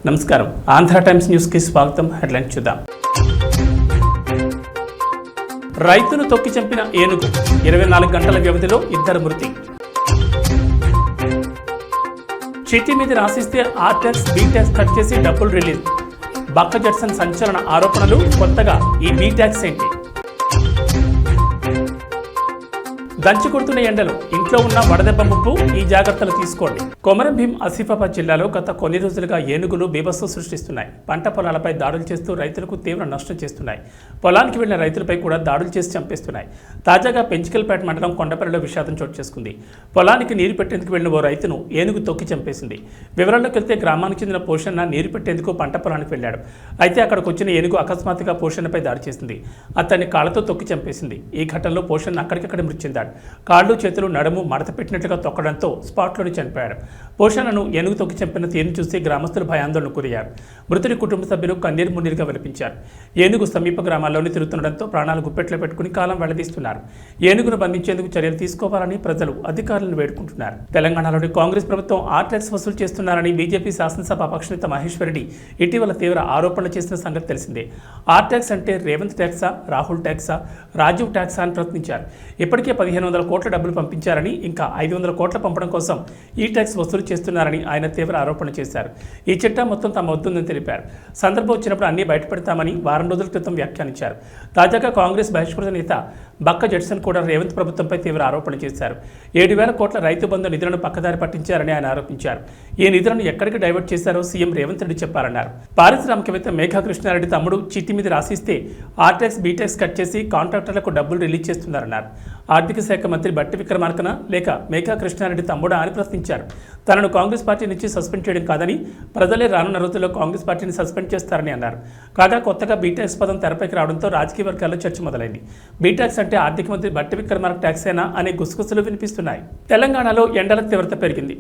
నమస్కారం. ఆంధ్ర టైమ్స్ న్యూస్కి స్వాగతం. హెడ్లైన్స్ చూద్దాం. రైతును తొక్కి చంపిన ఏనుగు, 24 గంటల వ్యవధిలో 2 మృతి. చిట్టి మీద రాసిస్తే R tax, B tax cut చేసి డబ్బులు రిలీజ్. బక్క జడ్సన్ సంచలన ఆరోపణలు. కొత్తగా ఈ బి ట్యాక్స్ ఏంటి? దంచి కొడుతున్న ఎండలు, ఇంట్లో ఉన్న వడదెబ్బ ముప్పు, ఈ జాగ్రత్తలు తీసుకోండి. కొమరం భీం ఆసిఫాబాద్ జిల్లాలో గత కొన్ని రోజులుగా ఏనుగులు బీభత్సం సృష్టిస్తున్నాయి. పంట పొలాలపై దాడులు చేస్తూ రైతులకు తీవ్ర నష్టం చేస్తున్నాయి. పొలానికి వెళ్లిన రైతులపై కూడా దాడులు చేసి చంపేస్తున్నాయి. తాజాగా పెంచికల్పేట మండలం కొండపల్లిలో విషాదం చోటు చేసుకుంది. పొలానికి నీరు పెట్టేందుకు వెళ్లిన ఓ రైతును ఏనుగు తొక్కి చంపేసింది. వివరాల్లోకి వెళ్తే గ్రామానికి చెందిన పోషణ నీరు పెట్టేందుకు పంట పొలానికి వెళ్లాడు. అయితే అక్కడికి వచ్చిన ఏనుగు అకస్మాత్తుగా పోషణపై దాడి చేసింది. అతన్ని కాళ్లతో తొక్కి చంపేసింది. ఈ ఘటనలో పోషణ అక్కడికక్కడ మృతి చెందాడు. కాళ్ళు, చేతులు, నడుము మడత పెట్టినట్లుగా తొక్కడంతో స్పాట్లోనే చనిపోయాడు. పోషణను ఏనుగు తొక్కి చంపిన తీరును చూసి గ్రామస్తులు భయాందోళనకు గురయ్యారు. మృతుడి కుటుంబ సభ్యులు కన్నీరు మున్నీరుగా విలపించారు. ఏనుగు సమీప గ్రామాల్లోనే తిరుగుతుండటంతో ప్రాణాలు గుప్పెట్లో పెట్టుకుని కాలం వెళ్లదీస్తున్నారు. ఏనుగును బంధించేందుకు చర్యలు తీసుకోవాలని ప్రజలు అధికారులను వేడుకుంటున్నారు. తెలంగాణలోని కాంగ్రెస్ ప్రభుత్వం ఆర్ ట్యాక్స్ వసూలు చేస్తున్నారని బీజేపీ శాసనసభ పక్షనేత మహేశ్వర్ రెడ్డి ఇటీవల తీవ్ర ఆరోపణలు చేసిన సంగతి తెలిసిందే. ఆర్ ట్యాక్స్ అంటే రేవంత్ ట్యాక్సా, రాహుల్ ట్యాక్సా, రాజీవ్ ట్యాక్సా అని ప్రశ్నించారు. ఇప్పటికే 1500 కోట్ల డబ్బులు పంపించారని, ఇంకా 500 కోట్ల పంపడం కోసం ఈ ట్యాక్స్ వసూలు చేస్తున్నారని ఆయన తీవ్ర ఆరోపణ చేశారు. ఈ చిట్టా మొత్తం తమ వద్దుందని తెలిపారు. సందర్భం వచ్చినప్పుడు అన్నీ బయటపెడతామని వారం రోజుల క్రితం వ్యాఖ్యానించారు. తాజాగా కాంగ్రెస్ బహిష్కృత నేత బక్క జడ్సన్ కూడా రేవంత్ ప్రభుత్వంపై తీవ్ర ఆరోపణ చేశారు. 7,000 కోట్ల రైతు బంధు నిధులను పక్కదారి పట్టించారని ఆయన ఆరోపించారు. ఈ నిధులను ఎక్కడికి డైవర్ట్ చేశారో సీఎం రేవంత్ రెడ్డి చెప్పారన్నారు. పారిశ్రామికవేత్త మేఘా కృష్ణారెడ్డి తమ్ముడు చిట్టి మీద రాసిస్తే R tax, B tax cut చేసి కాంట్రాక్టర్లకు డబ్బులు రిలీజ్ చేస్తున్నారన్నారు. ఆర్థిక శాఖ మంత్రి బట్టి విక్రమార్కన లేక మేఘా కృష్ణారెడ్డి తమ్ముడా అని ప్రశ్నించారు. తనను కాంగ్రెస్ పార్టీ నుంచి సస్పెండ్ చేయడం కాదని, ప్రజలే రానున్న రోజుల్లో కాంగ్రెస్ పార్టీని సస్పెండ్ చేస్తారని అన్నారు. కాగా కొత్తగా బీటాక్స్ పదం తెరపైకి రావడంతో రాజకీయ వర్గాల్లో చర్చ మొదలైంది. బీటాక్స్ అంటే ఆర్థిక మంత్రి బట్టి విక్రమార్క ట్యాక్సేనా అనే గుసగుసలు వినిపిస్తున్నాయి. తెలంగాణలో ఎండల తీవ్రత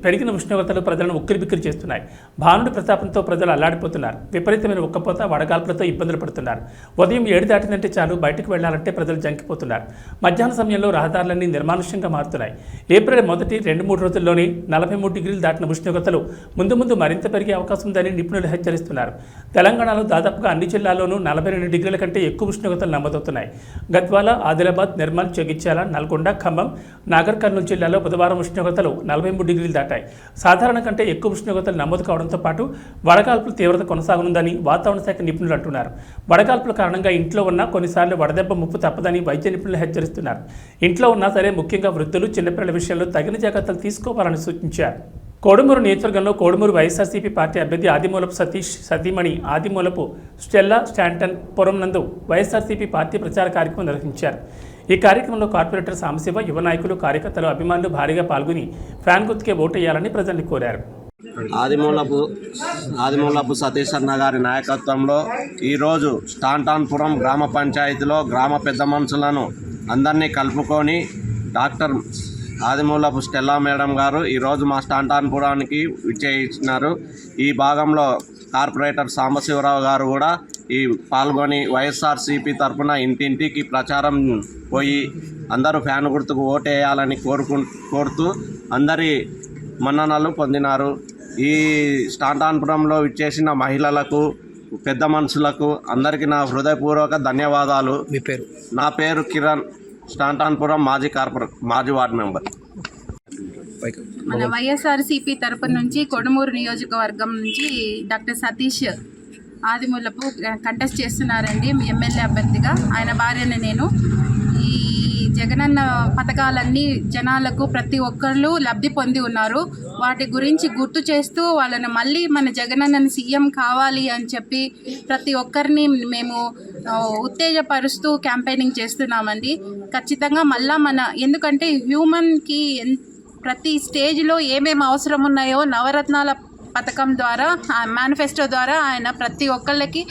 పెరిగిన ఉష్ణోగ్రతలు ప్రజలను ఉక్కిరిబిక్కిరి చేస్తున్నాయి. భానుడి ప్రతాపంతో ప్రజలు అల్లాడిపోతున్నారు. విపరీతమైన ఉక్కపోత, వడగాల్పులతో ఇబ్బందులు పడుతున్నారు. ఉదయం 7 దాటిందంటే చాలు బయటకు వెళ్లాలంటే ప్రజలు జంకిపోతున్నారు. మధ్యాహ్న సమయంలో రహదారులన్నీ నిర్మానుష్యంగా మారుతున్నాయి. ఏప్రిల్ మొదటి 2-3 రోజుల్లోనే 43 డిగ్రీలు దాటిన ఉష్ణోగ్రతలు ముందు మరింత పెరిగే అవకాశం ఉందని నిపుణులు హెచ్చరిస్తున్నారు. తెలంగాణలో దాదాపుగా అన్ని జిల్లాల్లోనూ 42 డిగ్రీల కంటే ఎక్కువ ఉష్ణోగ్రతలు నమోదవుతున్నాయి. గద్వాల, ఆదిలాబాద్, నిర్మల్, జగిత్యాల, నల్గొండ, ఖమ్మం, నాగర్ కర్నూలు జిల్లాలో బుధవారం ఉష్ణోగ్రతలు 43 డిగ్రీలు దాటాయి. సాధారణ కంటే ఎక్కువ ఉష్ణోగ్రతలు నమోదు కావడంతో పాటు వడగాల్పుల తీవ్రత కొనసాగనుందని వాతావరణ శాఖ నిపుణులు అంటున్నారు. వడగాల్పుల కారణంగా ఇంట్లో ఉన్న కొన్నిసార్లు వడదెబ్బ ముప్పు తప్పదని వైద్య నిపుణులు హెచ్చరిస్తున్నారు. ఇంట్లో ఉన్నా సరే ముఖ్యంగా వృద్ధులు, చిన్నపిల్లల విషయంలో తగిన జాగ్రత్తలు తీసుకోవాలని సూచించారు. కోడుమూరు నియోజకవర్గంలో కోడుమూరు వైఎస్ఆర్సీపీ పార్టీ అభ్యర్థి ఆదిమూలపు సతీష్ సతీమణి ఆదిమూలపు స్టెల్లా స్టాంటన్ పురం నందు వైఎస్ఆర్సీపీ పార్టీ ప్రచార కార్యక్రమం నిర్వహించారు. ఈ కార్యక్రమంలో కార్పొరేటర్ సాంబశివ, యువ నాయకులు, కార్యకర్తలు, అభిమానులు భారీగా పాల్గొని ఫ్యాన్ గుర్తుకే ఓటేయాలని ప్రజల్ని కోరారు. ఆదిమూలపు సతీష్ అన్న గారి నాయకత్వంలో ఈరోజు స్టాంటాన్పురం గ్రామ పంచాయతీలో గ్రామ పెద్ద మనుషులను అందరినీ కలుపుకొని డాక్టర్ ఆదిమూలపు స్టెల్లా మేడం గారు ఈరోజు మా స్టాంటాన్పురానికి విచ్చేయించినారు. ఈ భాగంలో కార్పొరేటర్ సాంబశివరావు గారు కూడా పాల్గొని వైఎస్ఆర్సీపీ తరఫున ఇంటింటికి ప్రచారం పోయి అందరూ ఫ్యాన్ గుర్తుకు ఓటేయాలని కోరుతూ అందరి మన్ననలు పొందినారు. ఈ స్టాంటాన్పురంలో విచ్చేసిన మహిళలకు, పెద్ద మనుషులకు అందరికీ నా హృదయపూర్వక ధన్యవాదాలు. మీ పేరు? నా పేరు కిరణ్, స్టాంటాన్పురం మాజీ వార్డు మెంబర్. మన వైఎస్ఆర్సీపీ తరపు నుంచి కొడుమూరు నియోజకవర్గం నుంచి డాక్టర్ సతీష్ ఆదిమూలపు కంటెస్ట్ చేస్తున్నారండి ఎమ్మెల్యే అభ్యర్థిగా. ఆయన భార్యని నేను. ఈ జగనన్న పథకాలన్నీ జనాలకు ప్రతి ఒక్కళ్ళు లబ్ధి పొంది ఉన్నారు. వాటి గురించి గుర్తు చేస్తూ వాళ్ళని మళ్ళీ మన జగనన్నని సీఎం కావాలి అని చెప్పి ప్రతి ఒక్కరిని మేము ఉత్తేజపరుస్తూ క్యాంపెయినింగ్ చేస్తున్నామండి. ఖచ్చితంగా మళ్ళా ఎందుకంటే హ్యూమన్కి ప్రతి స్టేజ్లో ఏమేమి అవసరం ఉన్నాయో నవరత్నాల పథకం ద్వారా, మేనిఫెస్టో ద్వారా ఆయన ప్రతి ఒక్కళ్ళకి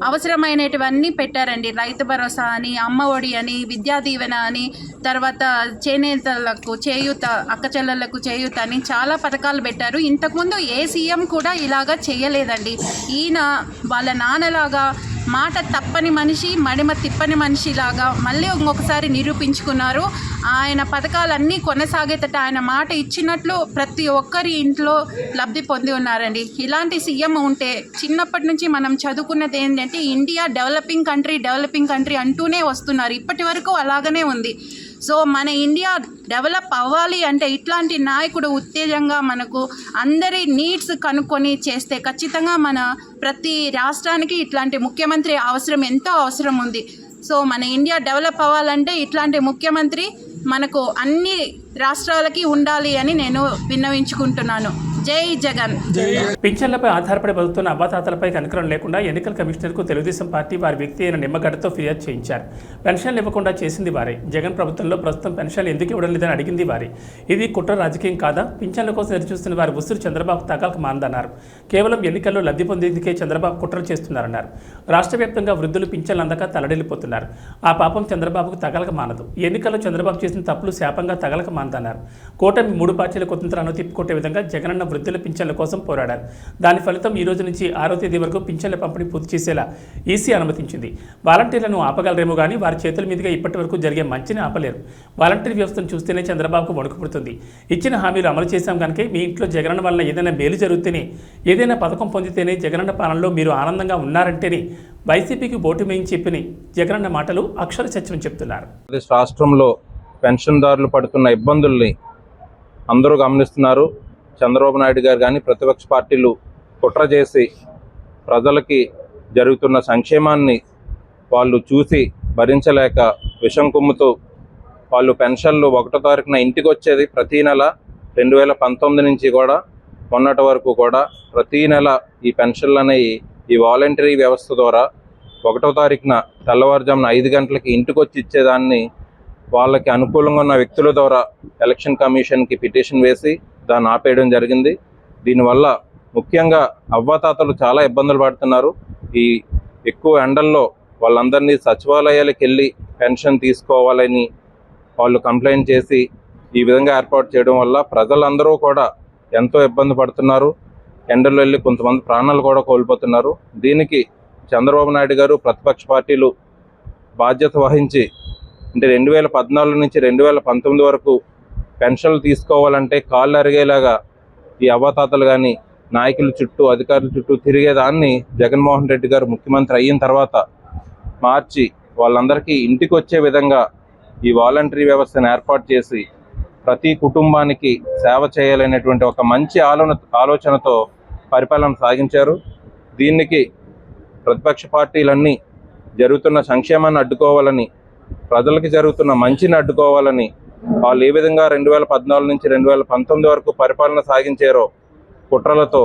అవసరమైనటువన్నీ పెట్టారండి. రైతు భరోసా అని, అమ్మ ఒడి అని, విద్యా దీవెన అని, తర్వాత చేనేతలకు చేయూత, అక్క చెల్లెళ్లకు చేయూత అని చాలా పథకాలు పెట్టారు. ఇంతకుముందు ఏ సీఎం కూడా ఇలాగా చేయలేదండి. ఈయన వాళ్ళ నాన్నలాగా మాట తప్పని మనిషి, మడిమ తిప్పని మనిషిలాగా మళ్ళీ ఇంకొకసారి నిరూపించుకున్నారు. ఆయన పథకాలన్నీ కొనసాగేటట్టు ఆయన మాట ఇచ్చినట్లు ప్రతి ఒక్కరి ఇంట్లో లబ్ధి పొంది ఉన్నారండి. ఇలాంటి సీఎం ఉంటే చిన్నప్పటి నుంచి మనం చదువుకున్నది ఏంటంటే ఇండియా డెవలపింగ్ కంట్రీ అంటూనే వస్తున్నారు. ఇప్పటి వరకు అలాగనే ఉంది. సో మన ఇండియా డెవలప్ అవ్వాలి అంటే ఇట్లాంటి నాయకుడు ఉత్తేజంగా మనకు అందరి నీడ్స్ కనుక్కొని చేస్తే ఖచ్చితంగా మన ప్రతి రాష్ట్రానికి ఇట్లాంటి ముఖ్యమంత్రి ఎంతో అవసరం ఉంది. సో మన ఇండియా డెవలప్ అవ్వాలంటే ఇట్లాంటి ముఖ్యమంత్రి మనకు అన్ని రాష్ట్రాలకి ఉండాలి అని నేను విన్నవించుకుంటున్నాను. జై జగన్. పింఛన్లపై ఆధారపడి బతుకుతున్న అవ్వాతాతలపై కనికరం లేకుండా ఎన్నికల కమిషనర్కు తెలుగుదేశం పార్టీ వారి వ్యక్తి అయిన నిమ్మగడ్డతో ఫిర్యాదు చేయించారు. పెన్షన్లు ఇవ్వకుండా చేసింది వారే. జగన్ ప్రభుత్వంలో ప్రస్తుతం పెన్షన్లు ఎందుకు ఇవ్వడం లేదని అడిగింది వారే. ఇది కుట్ర రాజకీయం కాదా? పింఛన్ల కోసం ఎదురుచూస్తున్న వారి ఉసురు చంద్రబాబు తగాలకు మాందన్నారు. కేవలం ఎన్నికల్లో లబ్ధి పొందేందుకే చంద్రబాబు కుట్రలు చేస్తున్నారన్నారు. రాష్ట్ర వ్యాప్తంగా వృద్ధులు పింఛన్లు అందక తలడిల్లిపోతున్నారు. ఆ పాపం చంద్రబాబుకు తగలక మానదు. ఎన్నికల్లో చంద్రబాబు చేసిన తప్పులు శాపంగా తగలక మాందన్నారు. కూటమి 3 పార్టీల కుతంత్రాలను తిప్పికొట్టే విధంగా జగనన్న వృద్ధుల పింఛన్ల కోసం పోరాడారు. దాని ఫలితం ఈ రోజు నుంచి 6వ తేదీ వరకు పింఛన్ల పంపిణీ పూర్తి చేసేలా ఈసీ అనుమతించింది. వాలంటీర్లను ఆపగలరేమో కానీ వారి చేతుల మీదుగా ఇప్పటి వరకు జరిగే మంచిని ఆపలేరు. వాలంటీర్ వ్యవస్థను చూస్తేనే చంద్రబాబుకు వణుకు పుడుతుంది. ఇచ్చిన హామీలు అమలు చేశాం కనుక మీ ఇంట్లో జగనన్న వల్ల ఏదైనా మేలు జరిగితేనే, ఏదైనా పథకం పొందితేనే జగనన్న పాలనలో మీరు ఆనందంగా ఉన్నారంటేనే వైసీపీకి ఓటు వేయించి చెప్పిన జగనన్న మాటలు అక్షర సత్యం చెప్తున్నారు. రాష్ట్రంలో పెన్షన్దారులు పడుతున్న ఇబ్బందుల్ని అందరూ గమనిస్తున్నారు. చంద్రబాబు నాయుడు గారు కానీ ప్రతిపక్ష పార్టీలు కుట్ర చేసి ప్రజలకి జరుగుతున్న సంక్షేమాన్ని వాళ్ళు చూసి భరించలేక విషం కుమ్ముతూ వాళ్ళు పెన్షన్లు 1వ తారీఖున ఇంటికి వచ్చేది ప్రతీ నెల 2019 నుంచి కూడా మొన్నటి వరకు కూడా ప్రతీ నెల ఈ పెన్షన్లు అనేవి ఈ వాలంటరీ వ్యవస్థ ద్వారా 1వ తారీఖున తెల్లవారుజామున 5 గంటలకి ఇంటికి వచ్చి ఇచ్చేదాన్ని వాళ్ళకి అనుకూలంగా ఉన్న వ్యక్తుల ద్వారా ఎలక్షన్ కమిషన్కి పిటిషన్ వేసి దాన్ని ఆపేయడం జరిగింది. దీనివల్ల ముఖ్యంగా అవ్వాతాతలు చాలా ఇబ్బందులు పడుతున్నారు. ఈ ఎక్కువ ఎండల్లో వాళ్ళందరినీ సచివాలయాలకు వెళ్ళి పెన్షన్ తీసుకోవాలని వాళ్ళు కంప్లైంట్ చేసి ఈ విధంగా ఏర్పాటు చేయడం వల్ల ప్రజలందరూ కూడా ఎంతో ఇబ్బంది పడుతున్నారు. ఎండల్లో వెళ్ళి కొంతమంది ప్రాణాలు కూడా కోల్పోతున్నారు. దీనికి చంద్రబాబు నాయుడు గారు ప్రతిపక్ష పార్టీలు బాధ్యత వహించి అంటే 2014 నుంచి 2019 వరకు పెన్షన్లు తీసుకోవాలంటే కాళ్ళు అరిగేలాగా ఈ అవ్వాతాతలు కానీ నాయకుల చుట్టూ అధికారుల చుట్టూ తిరిగేదాన్ని జగన్మోహన్ రెడ్డి గారు ముఖ్యమంత్రి అయిన తర్వాత మార్చి వాళ్ళందరికీ ఇంటికి వచ్చే విధంగా ఈ వాలంటరీ వ్యవస్థను ఏర్పాటు చేసి ప్రతి కుటుంబానికి సేవ చేయాలనేటువంటి ఒక మంచి ఆలోచనతో పరిపాలన సాగించారు. దీనికి ప్రతిపక్ష పార్టీలన్నీ జరుగుతున్న సంక్షేమాన్ని అడ్డుకోవాలని, ప్రజలకి జరుగుతున్న మంచిని అడ్డుకోవాలని వాళ్ళు ఏ విధంగా 2014 నుంచి 2019 వరకు పరిపాలన సాగించారో కుట్రలతో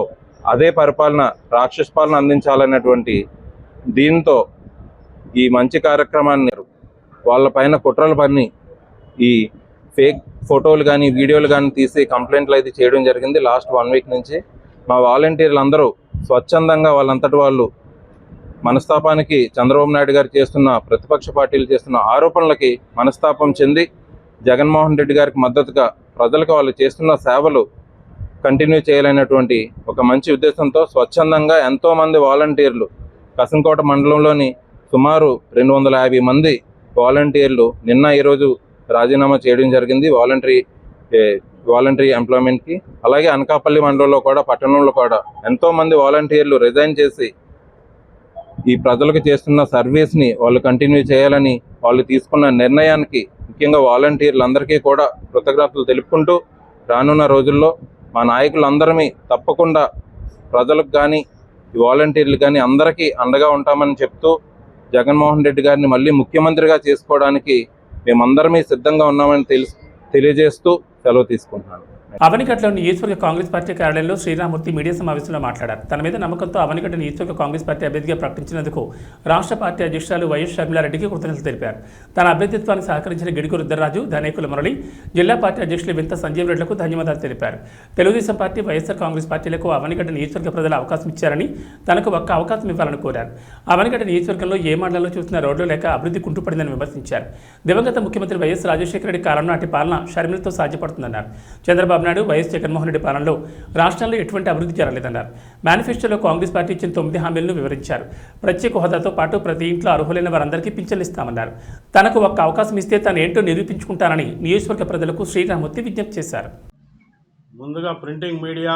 అదే పరిపాలన రాక్షస పాలన అందించాలనేటువంటి దీంతో ఈ మంచి కార్యక్రమాన్ని వాళ్ళపైన కుట్రలు పన్ని ఈ ఫేక్ ఫోటోలు కానీ వీడియోలు కానీ తీసి కంప్లైంట్లు అయితే చేయడం జరిగింది. లాస్ట్ 1 వీక్ నుంచి మా వాలంటీర్లు అందరూ స్వచ్ఛందంగా వాళ్ళంతటి వాళ్ళు మనస్తాపానికి చంద్రబాబు నాయుడు గారు చేస్తున్న ప్రతిపక్ష పార్టీలు చేస్తున్న ఆరోపణలకి మనస్తాపం చెంది జగన్మోహన్ రెడ్డి గారికి మద్దతుగా ప్రజలకు వాళ్ళు చేస్తున్న సేవలు కంటిన్యూ చేయాలనేటువంటి ఒక మంచి ఉద్దేశంతో స్వచ్ఛందంగా ఎంతోమంది వాలంటీర్లు కసంకోట మండలంలోని సుమారు 250 మంది వాలంటీర్లు నిన్న ఈరోజు రాజీనామా చేయడం జరిగింది వాలంటరీ ఎంప్లాయ్మెంట్కి. అలాగే అనకాపల్లి మండలంలో కూడా పట్టణంలో కూడా ఎంతోమంది వాలంటీర్లు రిజైన్ చేసి ఈ ప్రజలకు చేస్తున్న సర్వీస్ని వాళ్ళు కంటిన్యూ చేయాలని వాళ్ళు తీసుకున్న నిర్ణయానికి ముఖ్యంగా వాలంటీర్లందరికీ కూడా కృతజ్ఞతలు తెలుపుకుంటూ రానున్న రోజుల్లో మా నాయకులందరినీ తప్పకుండా ప్రజలకు కానీ ఈ వాలంటీర్లు కానీ అందరికీ అండగా ఉంటామని చెప్తూ జగన్మోహన్ రెడ్డి గారిని మళ్ళీ ముఖ్యమంత్రిగా చేసుకోవడానికి మేమందరమీ సిద్ధంగా ఉన్నామని తెలియజేస్తూ సెలవు తీసుకుంటున్నాను. అవనిగడ్డలోని నియోజకవర్గ కాంగ్రెస్ పార్టీ కార్యాలయంలో శ్రీరామూర్తి మీడియా సమావేశంలో మాట్లాడారు. తన మీద నమ్మకంతో అవనిగడ్డ నియోజకవర్గ కాంగ్రెస్ పార్టీ అభ్యర్థిగా ప్రకటించినందుకు రాష్ట్ర పార్టీ అధ్యక్షురాలు వైఎస్ షర్మిలారెడ్డికి కృతజ్ఞతలు తెలిపారు. తన అభ్యర్థిత్వానికి సహకరించిన గిడుగు రుద్రరాజు, ధనేకుల మురళి, జిల్లా పార్టీ అధ్యక్షులు వింత సంజీవ్ రెడ్డిలకు ధన్యవాదాలు తెలిపారు. తెలుగుదేశం పార్టీ, వైఎస్ఆర్ కాంగ్రెస్ పార్టీలకు అవనిగడ్డ నియోజకవర్గ ప్రజలు అవకాశం ఇచ్చారని తనకు ఒక్క అవకాశం ఇవ్వాలని కోరారు. అవనిగడ్డ నియోజకవర్గంలో ఏ మండలంలో చూస్తున్న రోడ్లు లేక అభివృద్ధి కుంటుపడిందని విమర్శించారు. దివంగత ముఖ్యమంత్రి వైఎస్ రాజశేఖర రెడ్డి కాలంలో నాటి పాలన షర్మిలతో సాధ్యపడుతుందన్నారు. చంద్రబాబు చంద్రబాబు నాయుడు వైఎస్ జగన్మోహన్ రెడ్డి పాలనలో రాష్ట్రంలో ఎటువంటి అభివృద్ధి జరగలేదన్నారు. మేనిఫెస్టోలో కాంగ్రెస్ పార్టీ ఇచ్చిన 9 హామీలను వివరించారు. ప్రత్యేక హోదాతో పాటు ప్రతి ఇంట్లో అర్హులైన వారందరికీ పింఛన్లు ఇస్తామన్నారు. తనకు ఒక్క అవకాశం ఇస్తే తాను ఏంటో నిరూపించుకుంటానని నియోజకవర్గ ప్రజలకు శ్రీరామూర్తి విజ్ఞప్తి చేశారు. ముందుగా printing media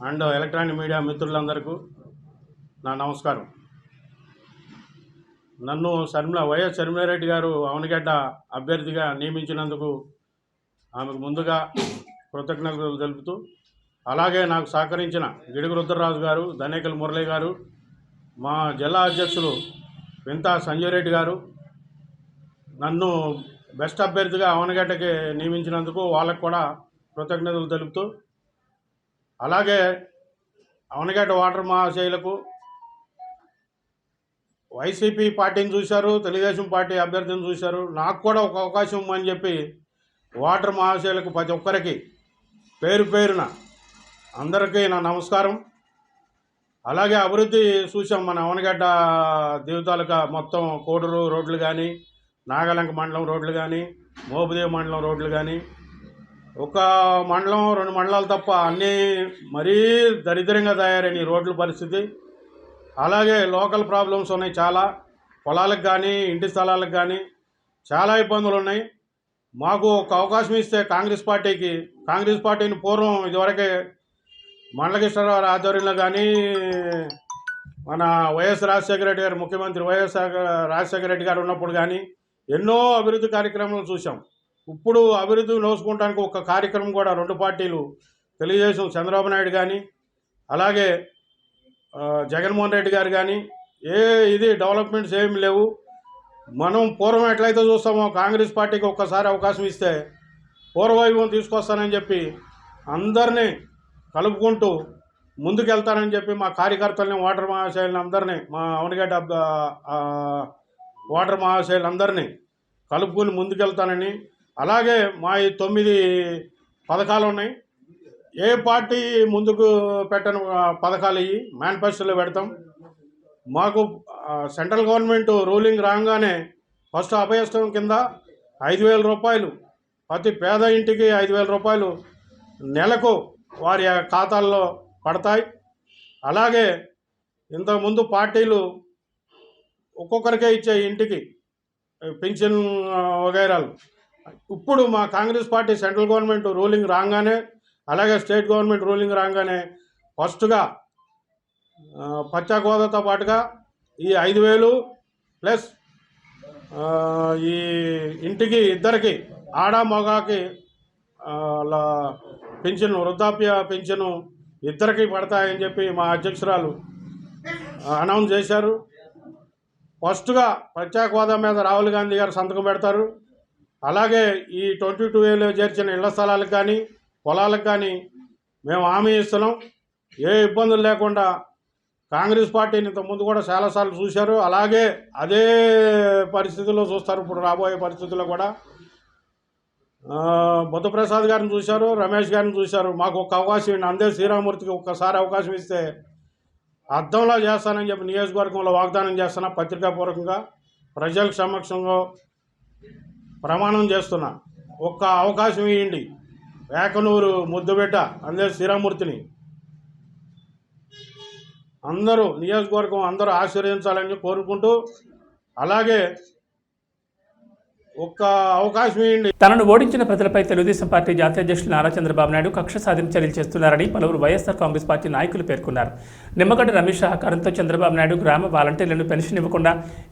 and electronic media మిత్రులందరికీ నా నమస్కారం. నన్ను వైఎస్ షర్మిలారెడ్డి గారు అవనిగడ్డ అభ్యర్థిగా నియమించినందుకు ఆమెకు ముందుగా కృతజ్ఞతలు తెలుపుతూ, అలాగే నాకు సహకరించిన గిడుగు రుద్రరాజు గారు, ధనేకల్ మురళి గారు, మా జిల్లా అధ్యక్షులు వింతా సంజయ్ రెడ్డి గారు నన్ను బెస్ట్ అభ్యర్థిగా అవనిగడ్డకి నియమించినందుకు వాళ్ళకు కూడా కృతజ్ఞతలు తెలుపుతూ, అలాగే అవనిగడ్డ వాటర్ మహాశయులకు వైసీపీ పార్టీని చూశారు, తెలుగుదేశం పార్టీ అభ్యర్థిని చూశారు, నాకు కూడా ఒక అవకాశం ఇవ్వమని చెప్పి వాటర్ మహాశయులకు ప్రతి ఒక్కరికి పేరు పేరున అందరికీ నా నమస్కారం. అలాగే అభివృద్ధి చూసాం. మన అవనిగడ్డ దేవతాలుగా మొత్తం కోడూరు రోడ్లు కానీ, నాగలంక మండలం రోడ్లు కానీ, మోపుదేవి మండలం రోడ్లు కానీ, ఒక మండలం 2 మండలాలు తప్ప అన్నీ మరీ దరిద్రంగా తయారైన ఈ రోడ్ల పరిస్థితి. అలాగే లోకల్ ప్రాబ్లమ్స్ ఉన్నాయి చాలా. పొలాలకు కానీ, ఇంటి స్థలాలకు కానీ చాలా ఇబ్బందులు ఉన్నాయి. మాకు ఒక అవకాశం ఇస్తే కాంగ్రెస్ పార్టీని పూర్వం ఇదివరకే మండలకృష్ణరావు ఆధ్వర్యంలో కానీ, మన వైఎస్ రాజశేఖర రెడ్డి గారు ముఖ్యమంత్రి వైఎస్ రాజశేఖర రెడ్డి గారు ఉన్నప్పుడు కానీ ఎన్నో అభివృద్ధి కార్యక్రమాలు చూసాం. ఇప్పుడు అభివృద్ధి నోసుకుంటానికి ఒక కార్యక్రమం కూడా 2 పార్టీలు, తెలుగుదేశం చంద్రబాబు నాయుడు కానీ, అలాగే జగన్మోహన్ రెడ్డి గారు కానీ ఇది డెవలప్మెంట్స్ ఏమి లేవు. మనం పూర్వం ఎట్లయితే చూస్తామో కాంగ్రెస్ పార్టీకి ఒక్కసారి అవకాశం ఇస్తే పూర్వవైభవం తీసుకొస్తానని చెప్పి అందరినీ కలుపుకుంటూ ముందుకెళ్తానని చెప్పి మా కార్యకర్తలని, వాటర్ మహాశయులని అందరినీ, మా అవనిగడ్డ వాటర్ మహాశయులందరినీ కలుపుకొని ముందుకెళ్తానని, అలాగే మా ఈ 9 పథకాలు ఉన్నాయి. ఏ పార్టీ ముందుకు పెట్టని పథకాలు ఇవి మేనిఫెస్టోలో పెడతాం. మాకు సెంట్రల్ గవర్నమెంట్ రూలింగ్ రాగానే ఫస్ట్ అభయస్థం కింద 5,000 రూపాయలు ప్రతి పేద ఇంటికి 5,000 రూపాయలు నెలకు వారి ఖాతాల్లో పడతాయి. అలాగే ఇంతకుముందు పార్టీలు ఒక్కొక్కరికే ఇచ్చే ఇంటికి పెన్షన్ వగైరాలు ఇప్పుడు మా Congress party central government ruling రాగానే, అలాగే స్టేట్ గవర్నమెంట్ రూలింగ్ రాగానే ఫస్ట్గా ప్రత్యేక హోదాతో పాటుగా ఈ 5,000 ప్లస్ ఈ ఇంటికి ఇద్దరికి ఆడ మగాకి పెన్షన్, వృద్ధాప్య పెన్షను ఇద్దరికి పడతాయని చెప్పి మా అధ్యక్షురాలు అనౌన్స్ చేశారు. ఫస్ట్గా ప్రత్యేక హోదా మీద రాహుల్ గాంధీ గారు సంతకం పెడతారు. అలాగే ఈ 22A చేర్చిన ఇళ్ల స్థలాలకు కానీ, పొలాలకు కానీ మేము హామీ ఇస్తున్నాం. ఏ ఇబ్బందులు లేకుండా కాంగ్రెస్ పార్టీని ఇంతకుముందు కూడా చాలాసార్లు చూశారు, అలాగే అదే పరిస్థితుల్లో చూస్తారు ఇప్పుడు రాబోయే పరిస్థితుల్లో కూడా. బుద్ధప్రసాద్ గారిని చూశారు, రమేష్ గారిని చూశారు. మాకు ఒక అవకాశం ఇవ్వండి, అందే శ్రీరామూర్తికి ఒక్కసారి అవకాశం ఇస్తే అర్థంలా చేస్తానని చెప్పి నియోజకవర్గంలో వాగ్దానం చేస్తున్నా. పత్రికాపూర్వకంగా ప్రజల సమక్షంలో ప్రమాణం చేస్తున్నా. ఒక్క అవకాశం ఇవ్వండి, వేకనూరు ముద్దుబిడ్డ అందే శ్రీరామూర్తిని అందరూ నియోజకవర్గం అందరూ ఆశీర్వదించాలని కోరుకుంటూ, అలాగే ఒక్క అవకాశం ఇవ్వండి. తనను ఓడించిన ప్రజలపై తెలుగుదేశం పార్టీ జాతీయ అధ్యక్షులు నారా చంద్రబాబు నాయుడు కక్ష సాధింపు చర్యలు చేస్తున్నారని పలువురు వైఎస్ఆర్ కాంగ్రెస్ పార్టీ నాయకులు పేర్కొన్నారు. నిమ్మగడ్డ రమేష్ సహకారంతో చంద్రబాబు నాయుడు గ్రామ వాలంటీర్లను పెన్షన్ ఇవ్వకుండా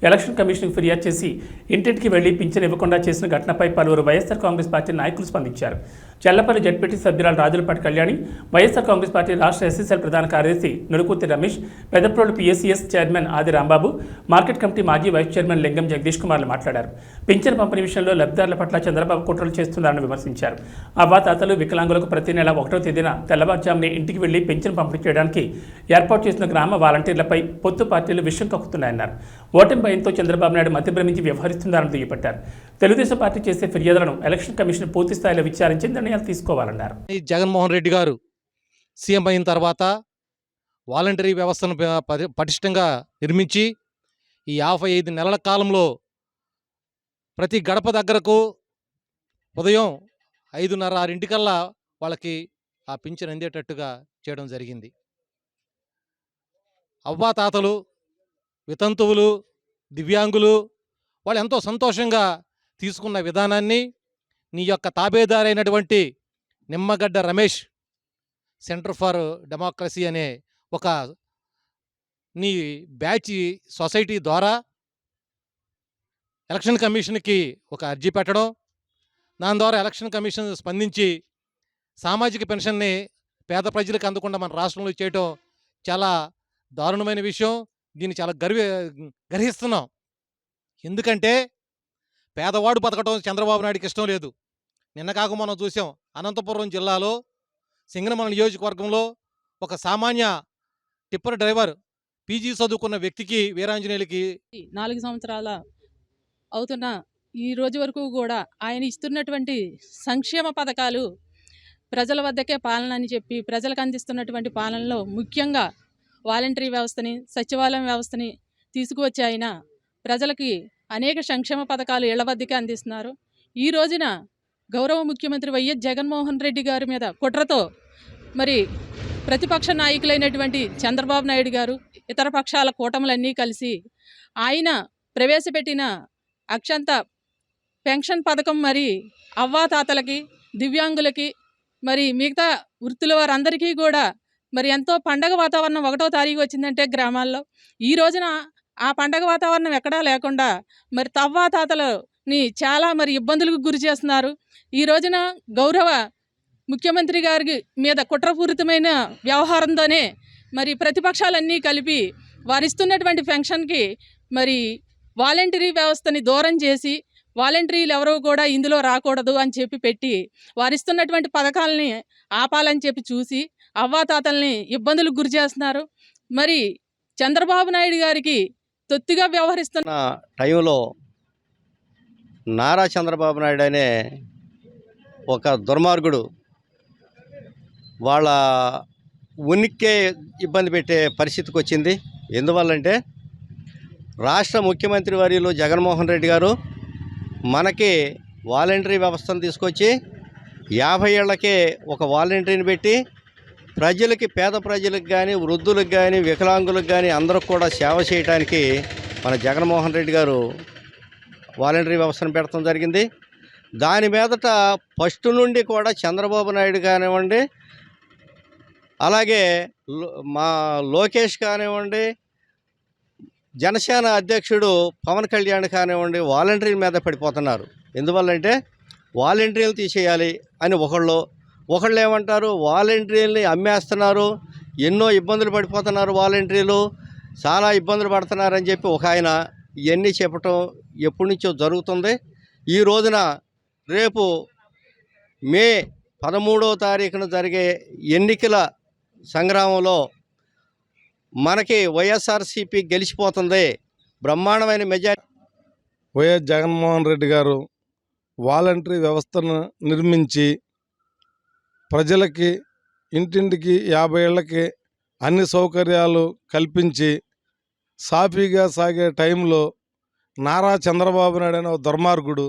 ఎలక్షన్ కమిషన్కు ఫిర్యాదు చేసి ఇంటింటికి వెళ్లి పింఛన్ ఇవ్వకుండా చేసిన ఘటనపై పలువురు వైఎస్ఆర్ కాంగ్రెస్ పార్టీ నాయకులు స్పందించారు. చెల్లపల్లి జడ్పీటీ సభ్యురాలు రాజులపాటి కళ్యాణి, వైఎస్ఆర్ కాంగ్రెస్ పార్టీ రాష్ట్ర ఎస్ఎస్ఎల్ ప్రధాన కార్యదర్శి నురుకుర్తి రమేష్, పెద్దప్రోలు పిఎస్సిఎస్ చైర్మన్ ఆది రాంబాబు, మార్కెట్ కమిటీ మాజీ వైస్ చైర్మన్ లింగం జగదీష్ కుమార్లు మాట్లాడారు. పింఛన్ పంపిణీ విషయంలో లబ్ధిదారుల పట్ల చంద్రబాబు కుట్రలు చేస్తున్నారని విమర్శించారు. అవ్వాతాతలు, వికలాంగులకు ప్రతి నెల 1వ తేదీన తెల్లవారుజామునే ఇంటికి వెళ్లి పింఛన్ పంపిణీ చేయడానికి ఏర్పాటు చేసిన గ్రామ వాలంటీర్లపై పొత్తు పార్టీలు విషయం కక్కుతున్నాయన్నారు. ఓటమి భయంతో చంద్రబాబు నాయుడు మతిభ్రమించి వ్యవహరిస్తున్నారని దుయ్యబట్టారు. తెలుగుదేశం పార్టీ చేసే ఫిర్యాదులను ఎలక్షన్ కమిషన్ పూర్తి స్థాయిలో విచారించి నిర్ణయాలు తీసుకోవాలన్నారు. జగన్మోహన్ రెడ్డి గారు సీఎం అయిన తర్వాత వాలంటరీ వ్యవస్థను పటిష్టంగా నిర్మించి ఈ 55 నెలల కాలంలో ప్రతి గడప దగ్గరకు ఉదయం 5:30, 6 వాళ్ళకి ఆ పింఛన్ అందేటట్టుగా చేయడం జరిగింది. అవ్వాతాతలు, వితంతువులు, దివ్యాంగులు వాళ్ళు ఎంతో సంతోషంగా తీసుకున్న విధానాన్ని నీ యొక్క తాబేదారైనటువంటి Nimmagadda Ramesh centre for democracy అనే ఒక నీ బ్యాచ్ సొసైటీ ద్వారా ఎలక్షన్ కమిషన్కి ఒక అర్జీ పెట్టడం, దాని ద్వారా ఎలక్షన్ కమిషన్ స్పందించి సామాజిక పెన్షన్ని పేద ప్రజలకు అందకుండా మన రాష్ట్రంలో చేయటం చాలా దారుణమైన విషయం. దీన్ని చాలా గర్హిస్తున్నాం. ఎందుకంటే పేదవాడు బతకటం చంద్రబాబు నాయుడికి ఇష్టం లేదు. నిన్న కాక మనం చూసాం, అనంతపురం జిల్లాలో సింగనమల నియోజకవర్గంలో ఒక సామాన్య టిప్పర్ డ్రైవర్ పీజీ చదువుకున్న వ్యక్తికి, వీరాంజనేయులకి 4 సంవత్సరాల అవుతున్న ఈ రోజు వరకు కూడా ఆయన ఇస్తున్నటువంటి సంక్షేమ పథకాలు ప్రజల వద్దకే పాలన అని చెప్పి ప్రజలకు అందిస్తున్నటువంటి పాలనలో ముఖ్యంగా వాలంటరీ వ్యవస్థని, సచివాలయం వ్యవస్థని తీసుకువచ్చి ఆయన ప్రజలకి అనేక సంక్షేమ పథకాలు ఇళ్ల వద్దకే అందిస్తున్నారు. ఈ రోజున గౌరవ ముఖ్యమంత్రి వైఎస్ జగన్మోహన్ రెడ్డి గారి మీద కుట్రతో మరి ప్రతిపక్ష నాయకులైనటువంటి చంద్రబాబు నాయుడు గారు, ఇతర పక్షాల కూటములన్నీ కలిసి ఆయన ప్రవేశపెట్టిన అక్షంత పెన్షన్ పథకం మరి అవ్వాతాతలకి, దివ్యాంగులకి, మరి మిగతా వృత్తుల వారందరికీ కూడా మరి ఎంతో పండగ వాతావరణం 1వ తారీఖు వచ్చిందంటే గ్రామాల్లో ఈ రోజున ఆ పండగ వాతావరణం ఎక్కడా లేకుండా మరి అవ్వాతాతలని చాలా మరి ఇబ్బందులకు గురి చేస్తున్నారు. ఈ రోజున గౌరవ ముఖ్యమంత్రి గారి మీద కుట్రపూరితమైన వ్యవహారంతోనే మరి ప్రతిపక్షాలన్నీ కలిపి వారిస్తున్నటువంటి పెన్షన్కి మరి వాలంటరీ వ్యవస్థని దూరం చేసి వాలంటరీలు ఎవరో కూడా ఇందులో రాకూడదు అని చెప్పి పెట్టి వారిస్తున్నటువంటి పథకాలని ఆపాలని చెప్పి చూసి అవ్వాతాతల్ని ఇబ్బందులకు గురి చేస్తున్నారు. మరి చంద్రబాబు నాయుడు గారికి తొత్తుగా వ్యవహరిస్తున్న టైంలో నారా చంద్రబాబు నాయుడు అనే ఒక దుర్మార్గుడు వాళ్ళ ఉనికే ఇబ్బంది పెట్టే పరిస్థితికి వచ్చింది. ఎందువల్లంటే రాష్ట్ర ముఖ్యమంత్రి వర్యులు జగన్మోహన్ రెడ్డి గారు మనకి వాలంటరీ వ్యవస్థను తీసుకొచ్చి 50 ఏళ్లకే ఒక వాలంటరీని పెట్టి ప్రజలకి, పేద ప్రజలకు కానీ, వృద్ధులకు కానీ, వికలాంగులకు కానీ అందరికి కూడా సేవ చేయడానికి మన జగన్మోహన్ రెడ్డి గారు వాలంటరీ వ్యవస్థను పెట్టడం జరిగింది. దాని మీదట ఫస్ట్ నుండి కూడా చంద్రబాబు నాయుడు కానివ్వండి, అలాగే మా లోకేష్ కానివ్వండి, జనసేన అధ్యక్షుడు పవన్ కళ్యాణ్ కానివ్వండి వాలంటరీ మీద పడిపోతున్నారు. ఎందువల్లంటే వాలంటరీలు తీసేయాలి అని ఒకళ్ళు ఏమంటారు, వాలంటరీలని అమ్మేస్తున్నారు, ఎన్నో ఇబ్బందులు పడిపోతున్నారు, వాలంటరీలు చాలా ఇబ్బందులు పడుతున్నారని చెప్పి ఒక ఆయన ఇవన్నీ చెప్పటం ఎప్పటి నుంచో జరుగుతుంది. ఈ రోజున రేపు మే 13వ తారీఖున జరిగే ఎన్నికల సంగ్రామంలో మనకి వైఎస్ఆర్సీపీ గెలిచిపోతుంది, బ్రహ్మాండమైన మెజారిటీ. వైఎస్ జగన్మోహన్ రెడ్డి గారు వాలంటరీ వ్యవస్థను నిర్మించి ప్రజలకి ఇంటింటికి 50 ఏళ్ళకి అన్ని సౌకర్యాలు కల్పించి సాఫీగా సాగే టైంలో నారా చంద్రబాబు నాయుడు అనే దుర్మార్గుడు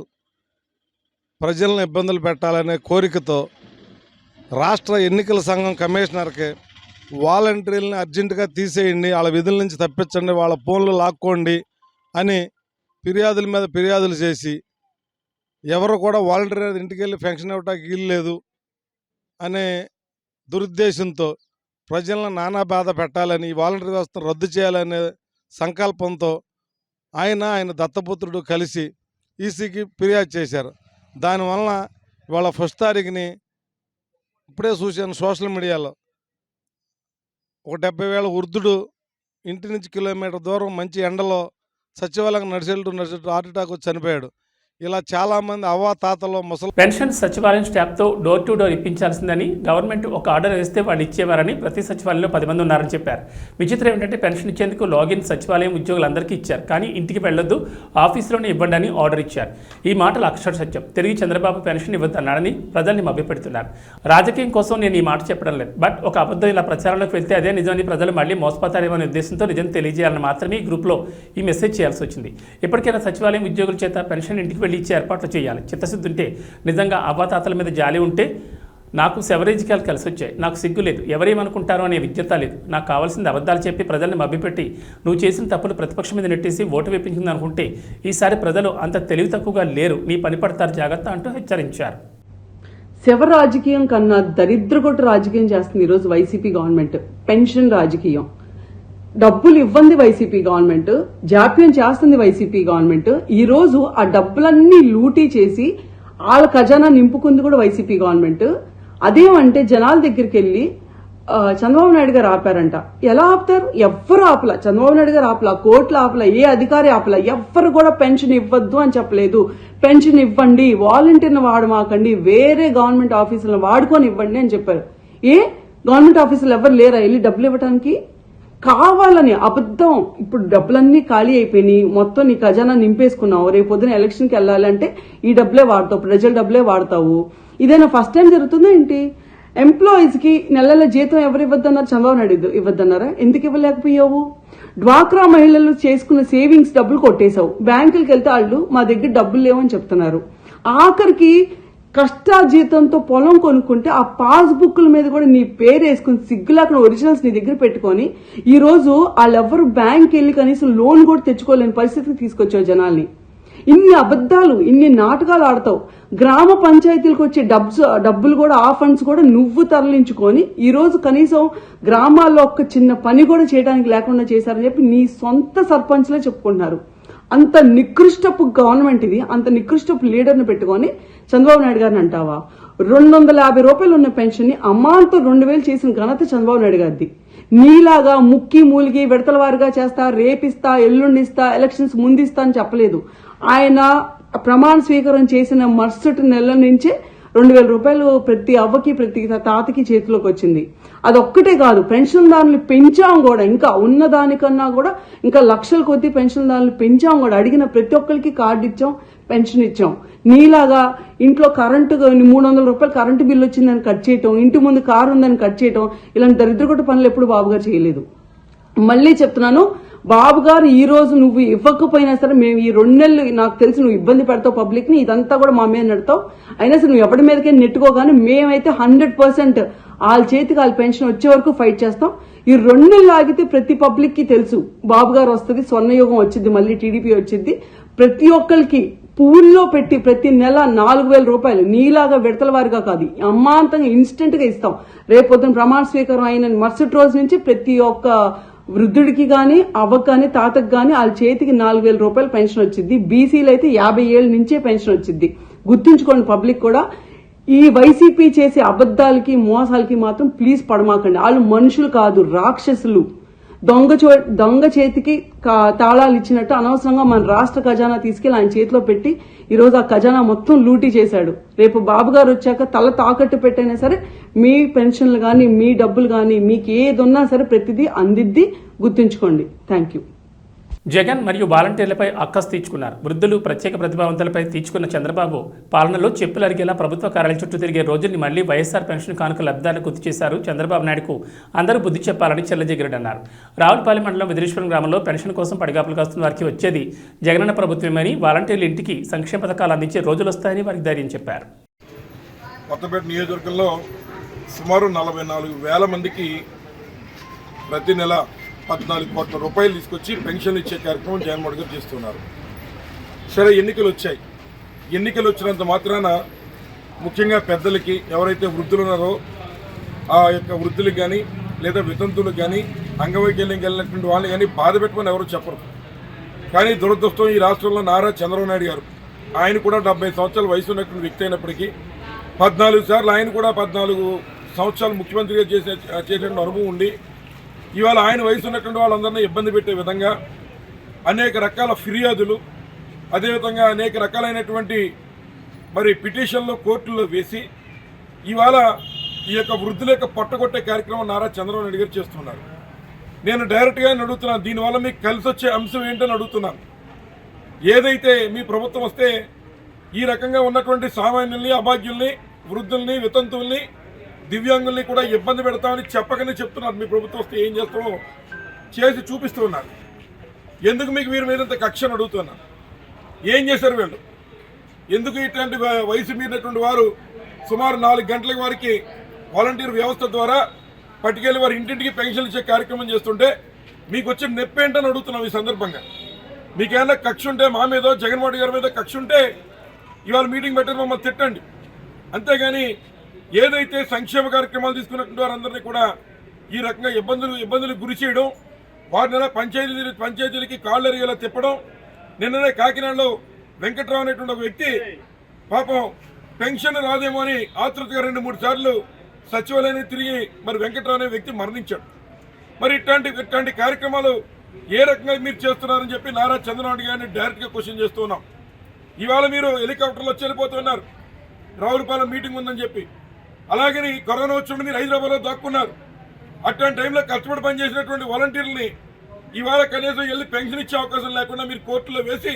ప్రజలను ఇబ్బందులు పెట్టాలనే కోరికతో రాష్ట్ర ఎన్నికల సంఘం కమిషనర్కి వాలంటీర్లని అర్జెంటుగా తీసేయండి, వాళ్ళ విధుల నుంచి తప్పించండి, వాళ్ళ ఫోన్లు లాక్కోండి అని ఫిర్యాదుల మీద ఫిర్యాదులు చేసి ఎవరు కూడా వాలంటీర్ ఇంటికి వెళ్ళి పెన్షన్ ఇవ్వటానికి వీల్లేదు అనే దురుద్దేశంతో ప్రజలను నానా బాధ పెట్టాలని, ఈ వాలంటీర్ వ్యవస్థను రద్దు చేయాలనే సంకల్పంతో ఆయన దత్తపుత్రుడు కలిసి ఈసీకి ఫిర్యాదు చేశారు. దానివలన ఇవాళ 1వ తారీఖుని ఇప్పుడే చూశాను సోషల్ మీడియాలో, ఒక 70,000 వృద్ధుడు ఇంటి నుంచి కిలోమీటర్ దూరం మంచి ఎండలో సచివాలయం నడిచేట్టు హార్ట్ అటాక్ వచ్చి చనిపోయాడు. ఇలా చాలామంది అవ్వాతాతలు ముసలి పెన్షన్ సచివాలయం స్టాఫ్తో డోర్ టు డోర్ ఇప్పించాల్సిందని గవర్నమెంట్ ఒక ఆర్డర్ వేస్తే వాళ్ళు ఇచ్చేవారని, ప్రతి సచివాలయంలో 10 మంది ఉన్నారని చెప్పారు. విచిత్రం ఏంటంటే పెన్షన్ ఇచ్చేందుకు లాగిన్ సచివాలయం ఉద్యోగులందరికీ ఇచ్చారు, కానీ ఇంటికి వెళ్ళొద్దు, ఆఫీసులోనే ఇవ్వండి అని ఆర్డర్ ఇచ్చారు. ఈ మాటలు అక్షర సత్యం. తిరిగి చంద్రబాబు పెన్షన్ ఇవ్వద్దన్నాడని ప్రజల్ని మభ్యపెడుతున్నారు. రాజకీయం కోసం నేను ఈ మాట చెప్పడం లేదు, బట్ ఒక అబద్ధం ఇలా ప్రచారంలోకి వెళ్తే అదే నిజాన్ని ప్రజలు మళ్ళీ మోసపోతారేమో అనే ఉద్దేశంతో నిజం తెలియజేయాలని మాత్రమే ఈ గ్రూప్లో ఈ మెసేజ్ చేయాల్సి వచ్చింది. ఇప్పటికైనా సచివాలయం ఉద్యోగుల చేత పెన్షన్ ఇంటికి వెళ్ళి ఇచ్చే ఏర్పాట్లు చేయాలి. చిత్తశుద్ధి ఉంటే, నిజంగా అవ్వాతాతల మీద జాలి ఉంటే, నాకు సెవరేజికాలు కలిసి వచ్చాయి, నాకు సిగ్గు లేదు, ఎవరేమనుకుంటారో అనే విజ్ఞత లేదు, నాకు కావాల్సింది అబద్ధాలు చెప్పి ప్రజల్ని మభ్యపెట్టి నువ్వు చేసిన తప్పులు ప్రతిపక్షం మీద నెట్టేసి ఓటు వేపించింది అనుకుంటే ఈసారి ప్రజలు అంత తెలివి తక్కువగా లేరు, నీ పని పడతారు జాగ్రత్త అంటూ హెచ్చరించారు. శవ రాజకీయం కన్నా దరిద్రగొట్టు రాజకీయం చేస్తుంది ఈరోజు వైసీపీ గవర్నమెంట్. పెన్షన్ రాజకీయం, డబ్బులు ఇవ్వంది వైసీపీ గవర్నమెంట్, జాప్యం చేస్తుంది వైసీపీ గవర్నమెంట్. ఈ రోజు ఆ డబ్బులన్నీ లూటీ చేసి వాళ్ళ ఖజానా నింపుకుంది కూడా వైసీపీ గవర్నమెంట్. అదేమంటే జనాల దగ్గరికి వెళ్ళి చంద్రబాబు నాయుడు గారు ఆపారంట. ఎలా ఆపుతారు? ఎవ్వరు ఆపలా, చంద్రబాబు నాయుడు గారు ఆపలా, కోర్టులు ఆపలా, ఏ అధికారి ఆపలా, ఎవ్వరు కూడా పెన్షన్ ఇవ్వద్దు అని చెప్పలేదు. పెన్షన్ ఇవ్వండి, వాలంటీర్ని వాడమాకండి, వేరే గవర్నమెంట్ ఆఫీసులను వాడుకొని ఇవ్వండి అని చెప్పారు. ఏ గవర్నమెంట్ ఆఫీసులు ఎవరు లేరా వెళ్ళి డబ్బులు ఇవ్వడానికి? కావాలని అబద్ధం. ఇప్పుడు డబ్బులన్నీ ఖాళీ అయిపోయినాయి, మొత్తం నీ ఖజానా నింపేసుకున్నావు, రేపు పొద్దున ఎలక్షన్కి వెళ్ళాలంటే ఈ డబ్బులే వాడతావు, ప్రజల డబ్బులే వాడతావు. ఇదేనా ఫస్ట్ టైం జరుగుతుందా ఏంటి? ఎంప్లాయీస్ కి నెలల జీతం ఎవరు ఇవ్వద్దన్నారు? చంద్రబాబు నాయుడు ఇవ్వద్దన్నారా? ఎందుకు ఇవ్వలేకపోయావు? డ్వాక్రా మహిళలు చేసుకున్న సేవింగ్స్ డబ్బులు కొట్టేశావు. బ్యాంకులకు వెళ్తే వాళ్ళు మా దగ్గర డబ్బులు లేవని చెప్తున్నారు. ఆఖరికి కష్టాజీతంతో పొలం కొనుక్కుంటే ఆ పాస్బుక్ల మీద కూడా నీ పేరు వేసుకుని సిగ్గులాక ఒరిజినల్స్ నీ దగ్గర పెట్టుకొని ఈ రోజు వాళ్ళెవ్వరు బ్యాంక్ వెళ్ళి కనీసం లోన్ కూడా తెచ్చుకోలేని పరిస్థితికి తీసుకొచ్చావు జనాల్ని. ఇన్ని అబద్దాలు, ఇన్ని నాటకాలు ఆడతావు. గ్రామ పంచాయతీలకు వచ్చే డబ్బులు కూడా, ఆ ఫండ్స్ కూడా నువ్వు తరలించుకొని ఈ రోజు కనీసం గ్రామాల్లో ఒక్క చిన్న పని కూడా చేయడానికి లేకుండా చేశారని చెప్పి నీ సొంత సర్పంచ్లే చెప్పుకుంటున్నారు. అంత నికృష్టపు గవర్నమెంట్ ఇది. అంత నికృష్టపు లీడర్ని పెట్టుకొని చంద్రబాబు నాయుడు గారిని అంటావా? 250 రూపాయలు ఉన్న పెన్షన్ ని అమ్మాంతో 2000 చేసిన ఘనత చంద్రబాబు నాయుడు గారిది. నీలాగా ముక్కి మూలిగి విడతల వారిగా చేస్తా, రేపిస్తా, ఎల్లుండిస్తా, ఎలక్షన్స్ ముందిస్తా అని చెప్పలేదు. ఆయన ప్రమాణ స్వీకారం చేసిన మరుసటి నెల నుంచే 2000 రూపాయలు ప్రతి అవ్వకి ప్రతి తాతకి చేతిలోకి వచ్చింది. అదొక్కటే కాదు, పెన్షన్దారులు పెంచాం కూడా, ఇంకా ఉన్నదానికన్నా కూడా ఇంకా లక్షల కొద్ది పెన్షన్దారులు పెంచాం కూడా. అడిగిన ప్రతి ఒక్కరికి కార్డు ఇచ్చాం, పెన్షన్ ఇచ్చాం. నీలాగా ఇంట్లో కరెంటు 300 రూపాయలు కరెంటు బిల్లు వచ్చిందని కట్ చేయటం, ఇంటి ముందు కారు ఉందని కట్ చేయటం, ఇలాంటి దరిద్రగొట్టు పనులు ఎప్పుడు బాబు గారు చేయలేదు. మళ్ళీ చెప్తున్నాను, బాబు గారు ఈ రోజు నువ్వు ఇవ్వకపోయినా సరే మేము ఈ 2 నెలలు నాకు తెలిసి నువ్వు ఇబ్బంది పెడతావు పబ్లిక్ ని, ఇదంతా కూడా మా మీద నడతావు. అయినా సరే నువ్వు ఎవరి మీదకే నెట్టుకోగానే మేమైతే 100% వాళ్ళ చేతికి వాళ్ళ పెన్షన్ వచ్చే వరకు ఫైట్ చేస్తాం. ఈ 2 నెలలు ఆగితే ప్రతి పబ్లిక్ కి తెలుసు బాబు గారు వస్తుంది, స్వర్ణయుగం వచ్చింది, మళ్ళీ టీడీపీ వచ్చింది. ప్రతి ఒక్కరికి పూల్లో పెట్టి ప్రతి నెల 4000 రూపాయలు నీలాగా విడతల వారిగా కాదు, అమ్మాంతంగా ఇన్స్టెంట్ గా ఇస్తాం. రేపొద్దున ప్రమాణ స్వీకారం అయిన మరుసటి రోజు నుంచి ప్రతి ఒక్క వృద్ధుడికి గాని, అవ్వకు గాని, తాతకు గాని వాళ్ళ చేతికి 4000 రూపాయలు పెన్షన్ వచ్చింది. బీసీలు అయితే 50 ఏళ్ల నుంచే పెన్షన్ వచ్చింది. గుర్తుంచుకోండి పబ్లిక్ కూడా. ఈ వైసీపీ చేసే అబద్దాలకి మోసాలకి మాత్రం ప్లీజ్ పడమాకండి. వాళ్ళు మనుషులు కాదు, రాక్షసులు. దొంగ చేతికి తాళాలు ఇచ్చినట్టు అనవసరంగా మన రాష్ట్ర ఖజానా తీసుకెళ్లి ఆయన చేతిలో పెట్టి ఈ రోజు ఆ ఖజానా మొత్తం లూటీ చేశాడు. రేపు బాబు గారు వచ్చాక తల తాకట్టు పెట్టైనా సరే మీ పెన్షన్లు గాని, మీ డబ్బులు గాని, మీకు ఏది ఉన్నా సరే ప్రతిదీ అందిద్ది. గుర్తుంచుకోండి. Thank you. జగన్ మరియు వాలంటీర్లపై అక్కసు తీర్చుకున్నారు. వృద్ధులు, ప్రత్యేక ప్రతిభావంతులపై తీర్చుకున్న చంద్రబాబు పాలనలో చెప్పులు అరిగేలా ప్రభుత్వ కార్యాలయం చుట్టూ తిరిగే రోజుల్ని మళ్లీ వైఎస్ఆర్ పెన్షన్ కానుక లబ్ధాలను గుర్తు చేశారు. చంద్రబాబు నాయుడుకు అందరూ బుద్ధి చెప్పాలని చెల్లజగిరెడ్డి అన్నారు. రావులపాలెం మండలం విదిరేశ్వరం గ్రామంలో పెన్షన్ కోసం పడిగాపులు కాస్తున్న వారికి వచ్చేది జగనన్న ప్రభుత్వమని, వాలంటీర్లు ఇంటికి సంక్షేమ పథకాలు అందించే రోజులు వస్తాయని వారికి ధైర్యం చెప్పారు. కొత్తపేట నియోజకవర్గంలో సుమారు 44,000 మందికి ప్రతి నెల 14 కోట్ల రూపాయలు తీసుకొచ్చి పెన్షన్ ఇచ్చే కార్యక్రమం జగన్మోహన్ గారు చేస్తున్నారు. సరే, ఎన్నికలు వచ్చాయి. ఎన్నికలు వచ్చినంత మాత్రాన ముఖ్యంగా పెద్దలకి, ఎవరైతే వృద్ధులు ఉన్నారో ఆ యొక్క వృద్ధులకు కానీ, లేదా వితంతులకు కానీ, అంగవైకల్యం కలిగినటువంటి వాళ్ళని కానీ బాధ పెట్టుకొని ఎవరు చెప్పరు. కానీ దురదృష్టం, ఈ రాష్ట్రంలో నారా చంద్రబాబు నాయుడు గారు, ఆయన కూడా 70 సంవత్సరాల వయసు ఉన్నటువంటి వ్యక్తి అయినప్పటికీ 14 సార్లు ఆయన కూడా 14 సంవత్సరాలు ముఖ్యమంత్రిగా చేసేటువంటి అనుభవం ఉండి ఇవాళ ఆయన వయసు ఉన్నటువంటి వాళ్ళందరినీ ఇబ్బంది పెట్టే విధంగా అనేక రకాల ఫిర్యాదులు, అదేవిధంగా అనేక రకాలైనటువంటి పిటిషన్లు కోర్టుల్లో వేసి ఇవాళ ఈ యొక్క వృద్ధుల యొక్క పట్టగొట్టే కార్యక్రమం నారా చంద్రబాబు నాయుడు గారు చేస్తున్నారు. నేను డైరెక్ట్గా అడుగుతున్నాను, దీనివల్ల మీకు కలిసి వచ్చే అంశం ఏంటని అడుగుతున్నాను. ఏదైతే మీ ప్రభుత్వం వస్తే ఈ రకంగా ఉన్నటువంటి సామాన్యుల్ని, అభాగ్యుల్ని, వృద్ధుల్ని, వితంతుల్ని, దివ్యాంగుల్ని కూడా ఇబ్బంది పెడతామని చెప్పకనే చెప్తున్నారు. మీ ప్రభుత్వం వస్తే ఏం చేస్తామో చేసి చూపిస్తున్నారు. ఎందుకు మీకు వీరి మీద ఇంత కక్షను అడుగుతున్నారు? ఏం చేశారు వీళ్ళు? ఎందుకు ఇట్లాంటి వయసు మీరినటువంటి వారు సుమారు 4 గంటల వారికి వాలంటీర్ వ్యవస్థ ద్వారా పట్టుకెళ్ళి వారి ఇంటింటికి పెన్షన్ ఇచ్చే కార్యక్రమం చేస్తుంటే మీకు వచ్చిన నొప్పి ఏంటని అడుగుతున్నాం ఈ సందర్భంగా. మీకేమైనా కక్ష ఉంటే మా మీద, జగన్మోహన్ గారి మీద కక్ష ఉంటే ఇవాళ మీటింగ్ పెట్టని మమ్మల్ని తిట్టండి. అంతేగాని ఏదైతే సంక్షేమ కార్యక్రమాలు తీసుకున్నటువంటి వారందరినీ కూడా ఈ రకంగా ఇబ్బందులకు గురి చేయడం, వారిని పంచాయతీలకి కాళ్ళు ఎరిగేలా తిప్పడం. నిన్ననే కాకినాడలో వెంకట్రావు అనేటువంటి ఒక వ్యక్తి పాపం పెన్షన్ రాదేమో అని ఆతృతగా 2-3 సార్లు సచివాలయాన్ని తిరిగి మరి వెంకట్రావు అనే వ్యక్తి మరణించాడు. మరి ఇట్లాంటి కార్యక్రమాలు ఏ రకంగా మీరు చేస్తున్నారని చెప్పి నారా చంద్రబాబు గారిని డైరెక్ట్గా క్వశ్చన్ చేస్తూ ఉన్నాం. ఇవాళ మీరు హెలికాప్టర్లో వెళ్ళిపోతున్నారు, రావులపాలెం మీటింగ్ ఉందని చెప్పి. అలాగని కరోనా వచ్చినప్పుడు మీరు హైదరాబాద్లో దాక్కున్నారు. అట్లాంటి టైంలో కష్టపడి పనిచేసినటువంటి వాలంటీర్లని ఇవాళ కనీసం వెళ్ళి పెన్షన్ ఇచ్చే అవకాశం లేకుండా మీరు కోర్టులో వేసి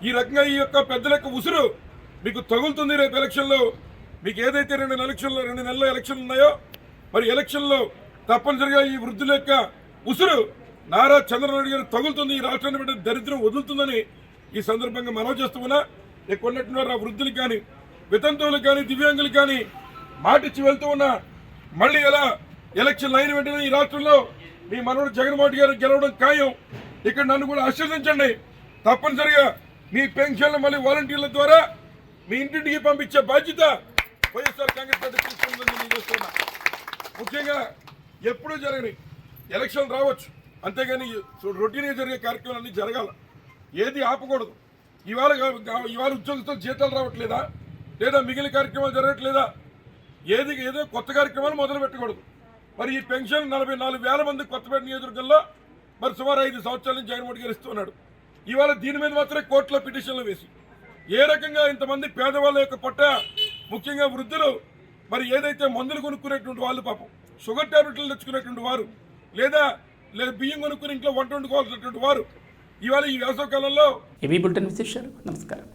ఈ రకంగా ఈ యొక్క పెద్దల యొక్క ఉసురు మీకు తగులుతుంది. రేపు ఎలక్షన్లో మీకు ఏదైతే 2 నెలల ఎలక్షన్లు ఉన్నాయో మరి ఎలక్షన్లో తప్పనిసరిగా ఈ వృద్ధుల యొక్క ఉసురు నారా చంద్రబాబు గారు తగులుతుంది. ఈ రాష్ట్రాన్ని బట్టి దరిద్రం వదులుతుందని ఈ సందర్భంగా మనవి చేస్తున్నా. ఇక్కడ ఉన్నటువంటి ఆ వృద్ధులకు కానీ, వితంతువులకు కానీ, దివ్యాంగులకు కానీ మాటిచ్చి వెళ్తూ ఉన్నా. మళ్ళీ ఎలా ఎలక్షన్లు అయిన వెంటనే ఈ రాష్ట్రంలో మీ మనవడు జగన్మోహన్ గారు గెలవడం ఖాయం. ఇక్కడ నన్ను కూడా ఆశీర్వదించండి. తప్పనిసరిగా మీ పెన్షన్లు మళ్ళీ వాలంటీర్ల ద్వారా మీ ఇంటింటికి పంపించే బాధ్యత వైఎస్ఆర్ కాంగ్రెస్ పార్టీ తీసుకుందని నేను చేస్తున్నా. ముఖ్యంగా ఎప్పుడూ జరగని ఎలక్షన్ రావచ్చు, అంతేగాని రొటీన్గా జరిగే కార్యక్రమాలన్నీ జరగాల, ఏది ఆపకూడదు. ఇవాళ ఉద్యోగస్తులు జీతాలు రావట్లేదా, లేదా మిగిలిన కార్యక్రమాలు జరగట్లేదా, ఏదో కొత్త కార్యక్రమాలు మొదలు పెట్టకూడదు. మరి ఈ పెన్షన్ 44,000 మంది కొత్తపేట నియోజకవర్గంలో మరి సుమారు 5 సంవత్సరాల నుంచి జగన్మోహన్ గారు ఇస్తున్నాడు. ఇవాళ దీని మీద మాత్రమే కోర్టులో పిటిషన్లు వేసి ఏ రకంగా ఇంతమంది పేదవాళ్ళ యొక్క పొట్ట, ముఖ్యంగా వృద్ధులు, మరి ఏదైతే మందులు కొనుక్కునేటువంటి వాళ్ళు, పాపం షుగర్ టాబ్లెట్లు తెచ్చుకునేటువంటి వారు, లేదా బియ్యం కొనుక్కుని ఇంట్లో వంట వండుకోవాల్సినటువంటి వారు ఇవాళ ఈ వేసవ కాలంలో ఇవి బులెటిన్ విశేషాలు. నమస్కారం.